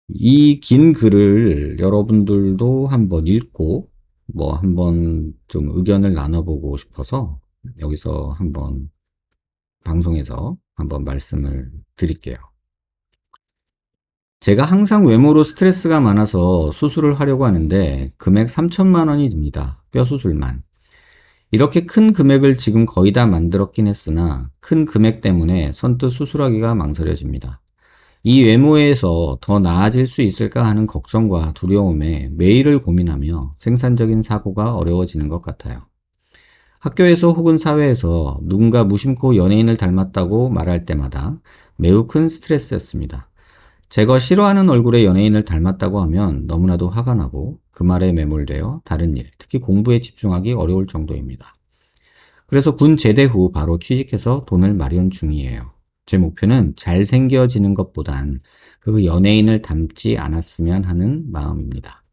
이 긴 글을 여러분들도 한번 읽고 한번 좀 의견을 나눠보고 싶어서 여기서 한번 방송에서 한번 말씀을 드릴게요. 제가 항상 외모로 스트레스가 많아서 수술을 하려고 하는데 금액 3천만 원이 듭니다. 뼈 수술만. 이렇게 큰 금액을 지금 거의 다 만들었긴 했으나 큰 금액 때문에 선뜻 수술하기가 망설여집니다. 이 외모에서 더 나아질 수 있을까 하는 걱정과 두려움에 매일을 고민하며 생산적인 사고가 어려워지는 것 같아요. 학교에서 혹은 사회에서 누군가 무심코 연예인을 닮았다고 말할 때마다 매우 큰 스트레스였습니다. 제가 싫어하는 얼굴의 연예인을 닮았다고 하면 너무나도 화가 나고 그 말에 매몰되어 다른 일, 특히 공부에 집중하기 어려울 정도입니다. 그래서 군 제대 후 바로 취직해서 돈을 마련 중이에요. 제 목표는 잘생겨지는 것보단 그 연예인을 닮지 않았으면 하는 마음입니다.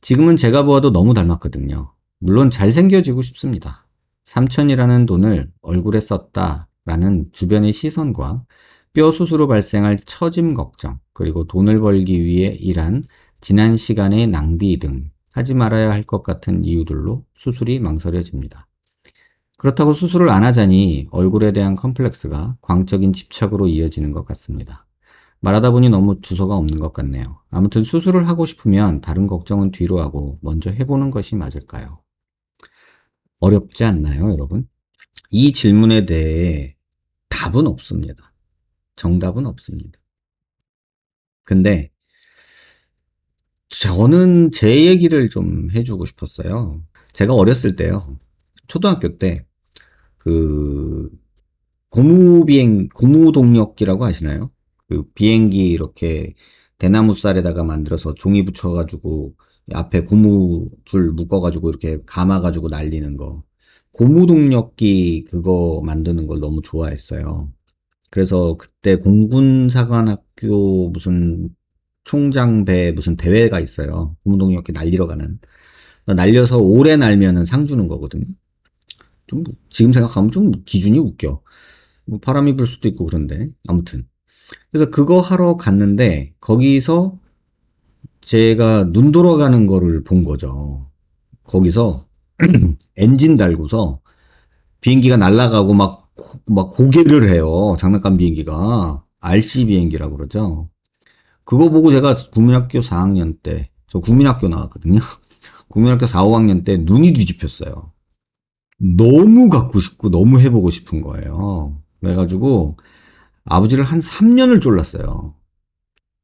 지금은 제가 보아도 너무 닮았거든요. 물론 잘생겨지고 싶습니다. 3천이라는 돈을 얼굴에 썼다라는 주변의 시선과 뼈 수술로 발생할 처짐 걱정, 그리고 돈을 벌기 위해 일한 지난 시간의 낭비 등 하지 말아야 할 것 같은 이유들로 수술이 망설여집니다. 그렇다고 수술을 안 하자니 얼굴에 대한 컴플렉스가 광적인 집착으로 이어지는 것 같습니다. 말하다 보니 너무 두서가 없는 것 같네요. 아무튼 수술을 하고 싶으면 다른 걱정은 뒤로 하고 먼저 해보는 것이 맞을까요? 어렵지 않나요, 여러분? 이 질문에 대해 답은 없습니다. 정답은 없습니다. 근데 저는 제 얘기를 좀 해주고 싶었어요. 제가 어렸을 때요. 초등학교 때 그 고무동력기라고 아시나요? 그 비행기 이렇게 대나무 쌀에다가 만들어서 종이 붙여가지고 앞에 고무줄 묶어가지고 이렇게 감아가지고 날리는 거. 고무동력기 그거 만드는 걸 너무 좋아했어요. 그래서 그때 공군사관학교 무슨 총장배 무슨 대회가 있어요. 고무동력기 날리러 가는. 날려서 오래 날면은 상 주는 거거든요. 좀 지금 생각하면 좀 기준이 웃겨. 뭐 바람이 불 수도 있고 그런데 아무튼 그래서 그거 하러 갔는데 거기서 제가 눈 돌아가는 거를 본 거죠. 거기서 엔진 달고서 비행기가 날아가고 막 고개를 해요. 장난감 비행기가 RC 비행기라고 그러죠. 그거 보고 제가 국민학교 4학년 때, 저 국민학교 나왔거든요. 국민학교 4, 5학년 때 눈이 뒤집혔어요. 너무 갖고 싶고 너무 해보고 싶은 거예요. 그래가지고 아버지를 한 3년을 쫄랐어요.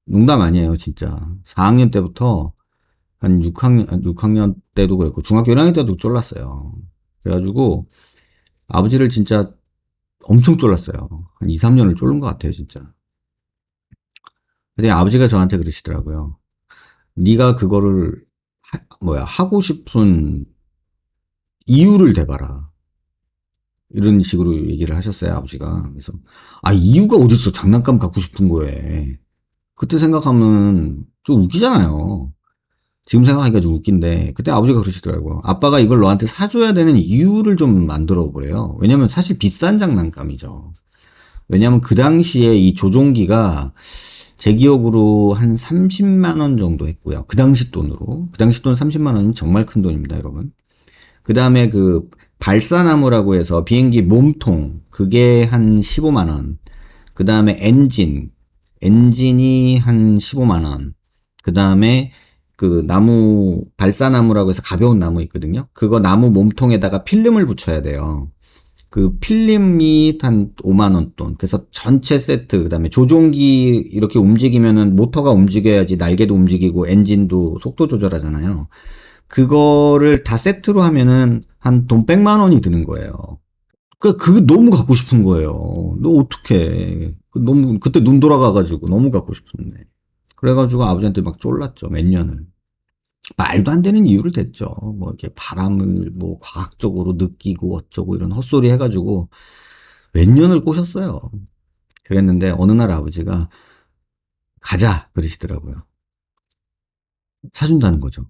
농담 아니에요, 진짜. 4학년 때부터 한 6학년 때도 그랬고, 중학교 1학년 때도 쫄랐어요. 그래가지고, 아버지를 진짜 엄청 쫄랐어요. 한 2, 3년을 쫄른 것 같아요, 진짜. 근데 아버지가 저한테 그러시더라고요. 네가 그거를, 하고 싶은 이유를 대봐라. 이런 식으로 얘기를 하셨어요, 아버지가. 그래서, 이유가 어딨어. 장난감 갖고 싶은 거에. 그때 생각하면 좀 웃기잖아요. 지금 생각하기가 좀 웃긴데 그때 아버지가 그러시더라고요. 아빠가 이걸 너한테 사줘야 되는 이유를 좀 만들어 보래요. 왜냐면 사실 비싼 장난감이죠. 왜냐면 그 당시에 이 조종기가 제 기억으로 한 30만 원 정도 했고요. 그 당시 돈으로. 그 당시 돈 30만 원은 정말 큰 돈입니다, 여러분. 그 다음에 그 발사나무라고 해서 비행기 몸통 그게 한 15만 원. 그 다음에 엔진이 한 15만 원. 그 다음에 그 나무, 발사나무라고 해서 가벼운 나무 있거든요. 그거 나무 몸통에다가 필름을 붙여야 돼요. 그 필름이 한 5만 원 돈. 그래서 전체 세트, 그 다음에 조종기 이렇게 움직이면은 모터가 움직여야지 날개도 움직이고 엔진도 속도 조절하잖아요. 그거를 다 세트로 하면은 한 돈 100만 원이 드는 거예요. 그게 너무 갖고 싶은 거예요. 너 어떡해. 너무, 그때 눈 돌아가가지고 너무 갖고 싶었네. 그래가지고 아버지한테 막 쫄랐죠, 몇 년을. 말도 안 되는 이유를 댔죠. 뭐, 이렇게 바람을 뭐, 과학적으로 느끼고 어쩌고 이런 헛소리 해가지고 몇 년을 꼬셨어요. 그랬는데, 어느 날 아버지가 가자! 그러시더라고요. 사준다는 거죠.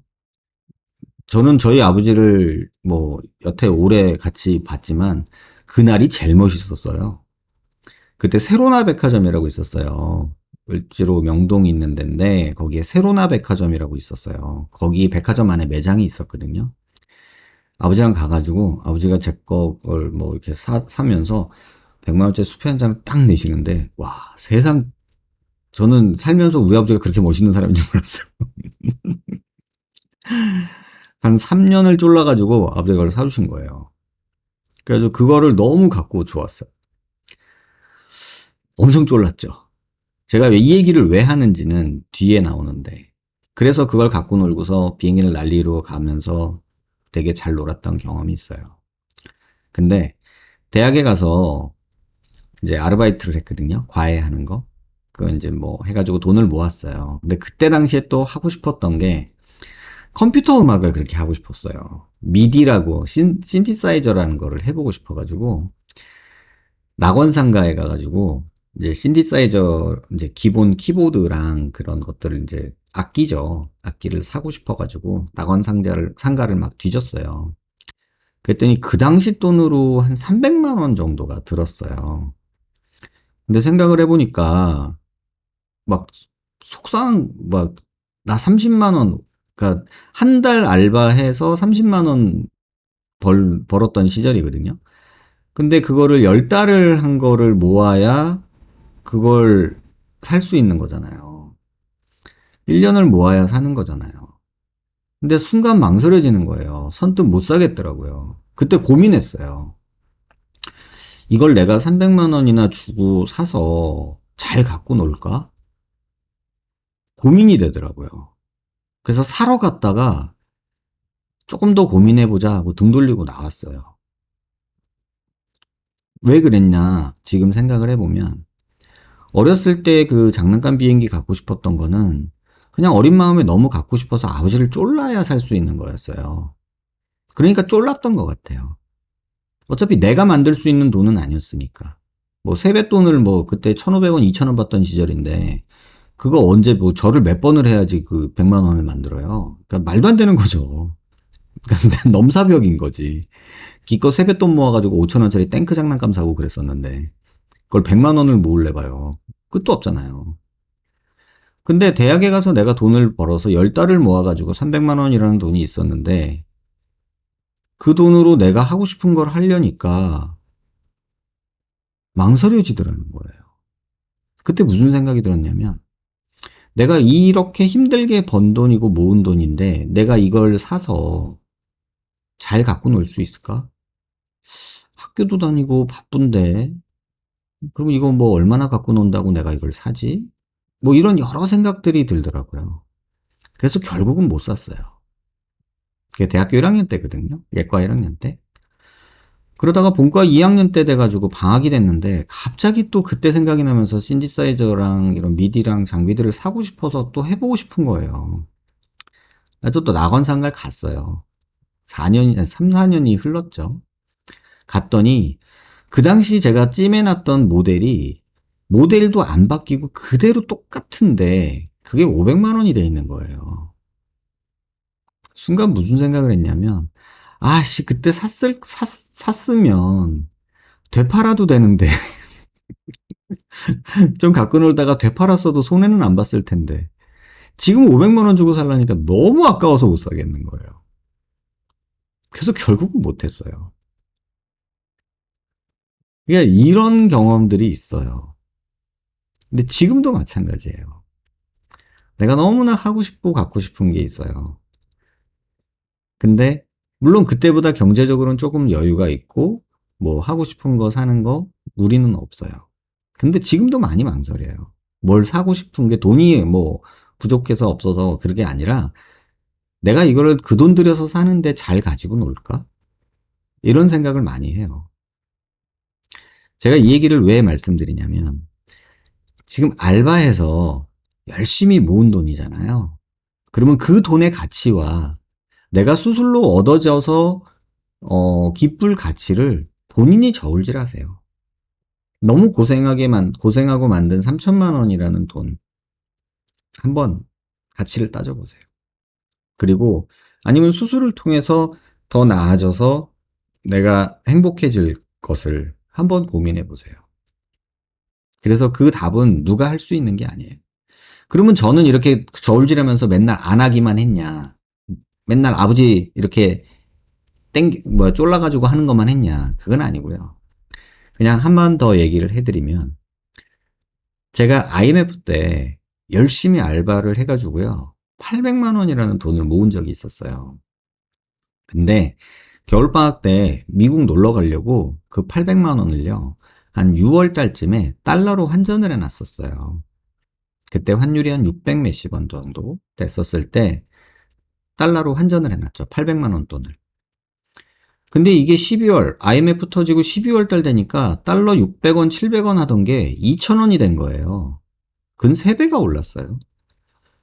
저는 저희 아버지를 뭐, 여태 오래 같이 봤지만, 그날이 제일 멋있었어요. 그때 세로나 백화점이라고 있었어요. 을지로 명동 있는 데인데 거기에 세로나 백화점이라고 있었어요. 거기 백화점 안에 매장이 있었거든요. 아버지랑 가가지고 아버지가 제 거를 뭐 이렇게 사면서 100만 원짜리 수표 한 장을 딱 내시는데 와 세상 저는 살면서 우리 아버지가 그렇게 멋있는 사람인 줄 몰랐어요. 한 3년을 쫄라가지고 아버지가 그걸 사주신 거예요. 그래서 그거를 너무 갖고 좋았어요. 엄청 쫄랐죠. 제가 이 얘기를 왜 하는지는 뒤에 나오는데 그래서 그걸 갖고 놀고서 비행기를 날리러 가면서 되게 잘 놀았던 경험이 있어요. 근데 대학에 가서 이제 아르바이트를 했거든요. 과외하는 거. 그거 이제 뭐 해가지고 돈을 모았어요. 근데 그때 당시에 또 하고 싶었던 게 컴퓨터 음악을 그렇게 하고 싶었어요. 미디라고 신디사이저라는 거를 해보고 싶어가지고 낙원상가에 가가지고 이제 신디사이저 이제 기본 키보드랑 그런 것들을 이제 악기죠. 악기를 사고 싶어가지고 낙원상가를 막 뒤졌어요. 그랬더니 그 당시 돈으로 한 300만 원 정도가 들었어요. 근데 생각을 해보니까 막 속상 막 나 30만 원 그러니까 한 달 알바해서 30만 원 벌었던 시절이거든요. 근데 그거를 10달을 한 거를 모아야 그걸 살 수 있는 거잖아요. 1년을 모아야 사는 거잖아요. 근데 순간 망설여지는 거예요. 선뜻 못 사겠더라고요. 그때 고민했어요. 이걸 내가 300만 원이나 주고 사서 잘 갖고 놀까? 고민이 되더라고요. 그래서 사러 갔다가 조금 더 고민해보자 하고 등 돌리고 나왔어요. 왜 그랬냐? 지금 생각을 해보면 어렸을 때 그 장난감 비행기 갖고 싶었던 거는 그냥 어린 마음에 너무 갖고 싶어서 아버지를 쫄라야 살 수 있는 거였어요. 그러니까 쫄랐던 것 같아요. 어차피 내가 만들 수 있는 돈은 아니었으니까. 뭐 세뱃돈을 뭐 그때 1,500원, 2,000원 받던 시절인데 그거 언제 뭐 저를 몇 번을 해야지 그 100만 원을 만들어요. 그러니까 말도 안 되는 거죠. 그러니까 넘사벽인 거지. 기껏 세뱃돈 모아가지고 5,000원짜리 탱크 장난감 사고 그랬었는데 그걸 100만 원을 모을래 봐요. 끝도 없잖아요. 근데 대학에 가서 내가 돈을 벌어서 10달을 모아가지고 300만 원이라는 돈이 있었는데 그 돈으로 내가 하고 싶은 걸 하려니까 망설여지더라는 거예요. 그때 무슨 생각이 들었냐면 내가 이렇게 힘들게 번 돈이고 모은 돈인데 내가 이걸 사서 잘 갖고 놀 수 있을까? 학교도 다니고 바쁜데 그럼 이거 뭐 얼마나 갖고 논다고 내가 이걸 사지? 뭐 이런 여러 생각들이 들더라고요. 그래서 결국은 못 샀어요. 그게 대학교 1학년 때거든요. 예과 1학년 때. 그러다가 본과 2학년 때 돼가지고 방학이 됐는데 갑자기 또 그때 생각이 나면서 신디사이저랑 이런 미디랑 장비들을 사고 싶어서 또 해보고 싶은 거예요. 그래서 또 낙원상가를 갔어요. 3, 4년이 흘렀죠. 갔더니 그 당시 제가 찜해놨던 모델이 모델도 안 바뀌고 그대로 똑같은데 그게 500만 원이 돼 있는 거예요. 순간 무슨 생각을 했냐면 아씨 그때 샀으면 되팔아도 되는데 좀 갖고 놀다가 되팔았어도 손해는 안 봤을 텐데 지금 500만 원 주고 살라니까 너무 아까워서 못 사겠는 거예요. 그래서 결국은 못했어요. 그러니까 이런 경험들이 있어요. 근데 지금도 마찬가지예요. 내가 너무나 하고 싶고 갖고 싶은 게 있어요. 근데 물론 그때보다 경제적으로는 조금 여유가 있고 뭐 하고 싶은 거 사는 거 무리는 없어요. 근데 지금도 많이 망설여요. 뭘 사고 싶은 게 돈이 뭐 부족해서 없어서 그런 게 아니라 내가 이거를 그 돈 들여서 사는데 잘 가지고 놀까? 이런 생각을 많이 해요. 제가 이 얘기를 왜 말씀드리냐면 지금 알바해서 열심히 모은 돈이잖아요. 그러면 그 돈의 가치와 내가 수술로 얻어져서 기쁠 가치를 본인이 저울질하세요. 너무 고생하고 만든 3천만 원이라는 돈 한번 가치를 따져보세요. 그리고 아니면 수술을 통해서 더 나아져서 내가 행복해질 것을 한번 고민해 보세요. 그래서 그 답은 누가 할 수 있는 게 아니에요. 그러면 저는 이렇게 저울질하면서 맨날 안 하기만 했냐? 맨날 아버지 이렇게 쫄라가지고 하는 것만 했냐? 그건 아니고요. 그냥 한 번 더 얘기를 해드리면, 제가 IMF 때 열심히 알바를 해가지고요. 800만 원이라는 돈을 모은 적이 있었어요. 근데 겨울방학 때 미국 놀러 가려고 그 800만 원을요, 한 6월 달쯤에 달러로 환전을 해놨었어요. 그때 환율이 한 600 몇십 원 정도 됐었을 때 달러로 환전을 해놨죠. 800만 원 돈을. 근데 이게 12월, IMF 터지고 12월 달 되니까 달러 600원, 700원 하던 게 2000원이 된 거예요. 근 3배가 올랐어요.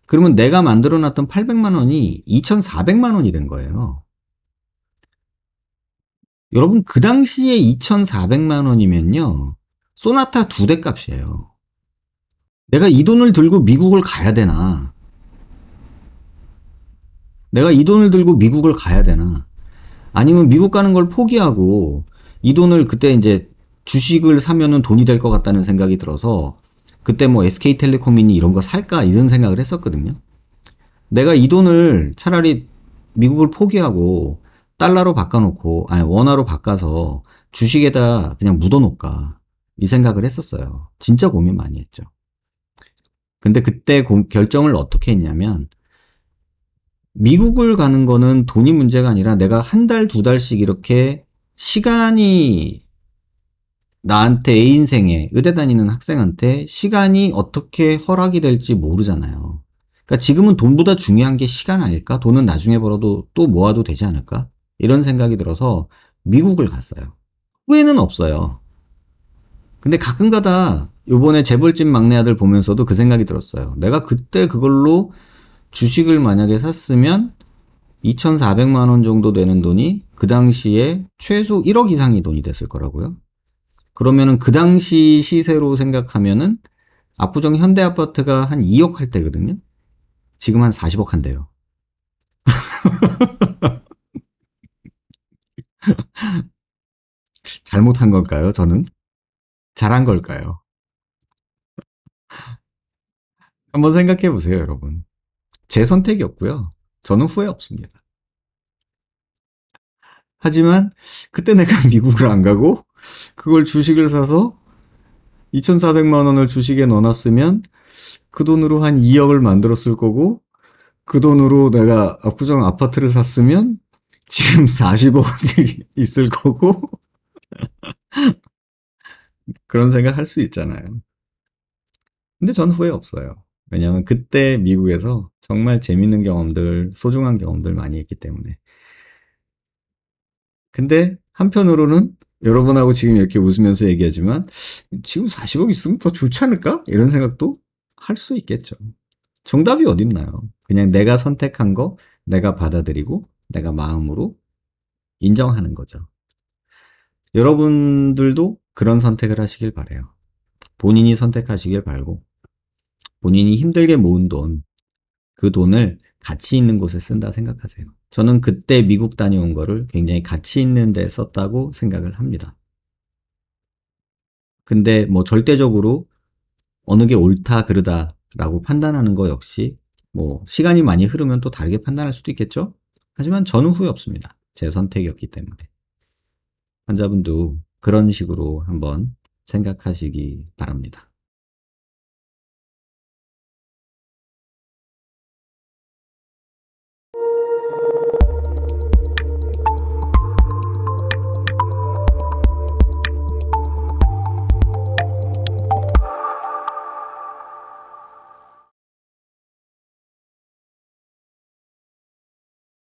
그러면 내가 만들어 놨던 800만 원이 2400만 원이 된 거예요. 여러분, 그 당시에 2400만 원이면요, 소나타 2대 값이에요. 내가 이 돈을 들고 미국을 가야 되나? 내가 이 돈을 들고 미국을 가야 되나? 아니면 미국 가는 걸 포기하고 이 돈을 그때 이제 주식을 사면은 돈이 될 것 같다는 생각이 들어서 그때 뭐 SK텔레콤이니 이런 거 살까 이런 생각을 했었거든요. 내가 이 돈을 차라리 미국을 포기하고 달러로 바꿔놓고, 아니, 원화로 바꿔서 주식에다 그냥 묻어놓을까 이 생각을 했었어요. 진짜 고민 많이 했죠. 근데 그때 결정을 어떻게 했냐면, 미국을 가는 거는 돈이 문제가 아니라 내가 한 달, 두 달씩 이렇게 시간이 나한테 애 인생에 의대 다니는 학생한테 시간이 어떻게 허락이 될지 모르잖아요. 그러니까 지금은 돈보다 중요한 게 시간 아닐까? 돈은 나중에 벌어도 또 모아도 되지 않을까? 이런 생각이 들어서 미국을 갔어요. 후회는 없어요. 근데 가끔가다 요번에 재벌집 막내 아들 보면서도 그 생각이 들었어요. 내가 그때 그걸로 주식을 만약에 샀으면 2,400만 원 정도 되는 돈이 그 당시에 최소 1억 이상의 돈이 됐을 거라고요. 그러면은 그 당시 시세로 생각하면은 압구정 현대아파트가 한 2억 할 때거든요. 지금 한 40억 한대요. 잘못한 걸까요, 저는? 잘한 걸까요? 한번 생각해 보세요, 여러분. 제 선택이었고요. 저는 후회 없습니다. 하지만 그때 내가 미국을 안 가고 그걸 주식을 사서 2,400만 원을 주식에 넣어놨으면 그 돈으로 한 2억을 만들었을 거고, 그 돈으로 내가 압구정 아파트를 샀으면 지금 40억이 있을 거고, 그런 생각 할 수 있잖아요. 근데 전 후회 없어요. 왜냐면 그때 미국에서 정말 재밌는 경험들, 소중한 경험들 많이 했기 때문에. 근데 한편으로는 여러분하고 지금 이렇게 웃으면서 얘기하지만 지금 40억 있으면 더 좋지 않을까? 이런 생각도 할 수 있겠죠. 정답이 어딨나요? 그냥 내가 선택한 거 내가 받아들이고 내가 마음으로 인정하는 거죠. 여러분들도 그런 선택을 하시길 바래요. 본인이 선택하시길 바라고, 본인이 힘들게 모은 돈, 그 돈을 가치 있는 곳에 쓴다 생각하세요. 저는 그때 미국 다녀온 거를 굉장히 가치 있는 데 썼다고 생각을 합니다. 근데 뭐 절대적으로 어느 게 옳다 그르다라고 판단하는 거 역시 뭐 시간이 많이 흐르면 또 다르게 판단할 수도 있겠죠. 하지만 저는 후회 없습니다. 제 선택이었기 때문에. 환자분도 그런 식으로 한번 생각하시기 바랍니다.